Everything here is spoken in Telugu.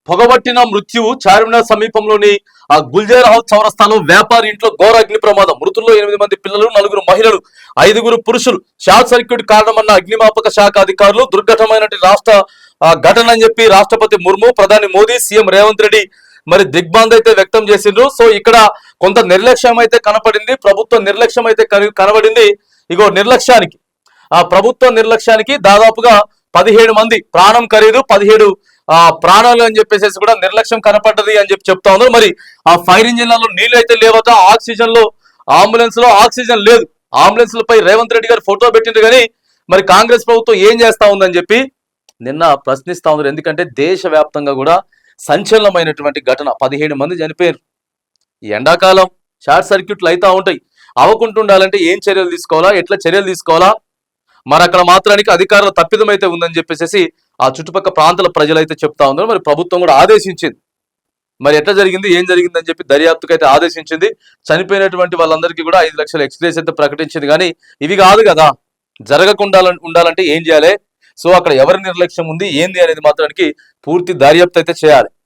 పొగబట్టిన మృత్యువు చార్మినార్ సమీపంలోని ఆ గుల్జార్ హౌస్ చౌరస్తాలో వ్యాపారి ఇంట్లో ఘోర అగ్ని ప్రమాదం. మృతుల్లో 8 మంది పిల్లలు, 4 మహిళలు, 5 పురుషులు. షార్ట్ సర్క్యూట్ కారణమన్న అగ్నిమాపక శాఖ అధికారులు. దుర్ఘటమైనటువంటి రాష్ట్ర ఘటన అని చెప్పి రాష్ట్రపతి ముర్ము, ప్రధాని మోదీ, సీఎం రేవంత్ రెడ్డి మరి దిగ్బాంధ్ అయితే వ్యక్తం చేసిండ్రు. సో ఇక్కడ కొంత నిర్లక్ష్యం అయితే కనపడింది, ప్రభుత్వ నిర్లక్ష్యం అయితే కనబడింది. ఇగో నిర్లక్ష్యానికి, ఆ ప్రభుత్వ నిర్లక్ష్యానికి దాదాపుగా 17 మంది ప్రాణం ఖరీదు, 17 ప్రాణాలు అని చెప్పేసి కూడా నిర్లక్ష్యం కనపడ్డది అని చెప్పి చెప్తా ఉన్నారు. మరి ఆ ఫైర్ ఇంజిన్లలో నీళ్లు అయితే లేవట, ఆక్సిజన్ లో అంబులెన్స్ లో ఆక్సిజన్ లేదు. అంబులెన్స్ లపై రేవంత్ రెడ్డి గారు ఫోటో పెట్టిండ్రు కానీ మరి కాంగ్రెస్ ప్రభుత్వం ఏం చేస్తా ఉందని చెప్పి నిన్న ప్రశ్నిస్తా ఉన్నారు. ఎందుకంటే దేశవ్యాప్తంగా కూడా సంచలనమైనటువంటి ఘటన, 17 మంది చనిపోయారు. ఈ ఎండాకాలం షార్ట్ సర్క్యూట్లు అవుతా ఉంటాయి. అవ్వకుంటుండాలంటే ఏం చర్యలు తీసుకోవాలా, ఎట్లా చర్యలు తీసుకోవాలా, మరి అక్కడ మాత్రానికి అధికారుల తప్పిదం అయితే ఉందని చెప్పేసి ఆ చుట్టుపక్కల ప్రాంతాల ప్రజలు అయితే చెప్తా ఉన్నారు. మరి ప్రభుత్వం కూడా ఆదేశించింది, మరి ఎట్లా జరిగింది, ఏం జరిగింది అని చెప్పి దర్యాప్తుకు అయితే ఆదేశించింది. చనిపోయినటువంటి వాళ్ళందరికీ కూడా 5 లక్షల ఎక్స్గ్రేస్ అయితే ప్రకటించింది. కానీ ఇవి కాదు కదా, జరగకుండా ఉండాలంటే ఏం చేయాలి, సో అక్కడ ఎవరి నిర్లక్ష్యం ఉంది ఏంది అనేది మాత్రానికి పూర్తి దర్యాప్తు అయితే చేయాలి.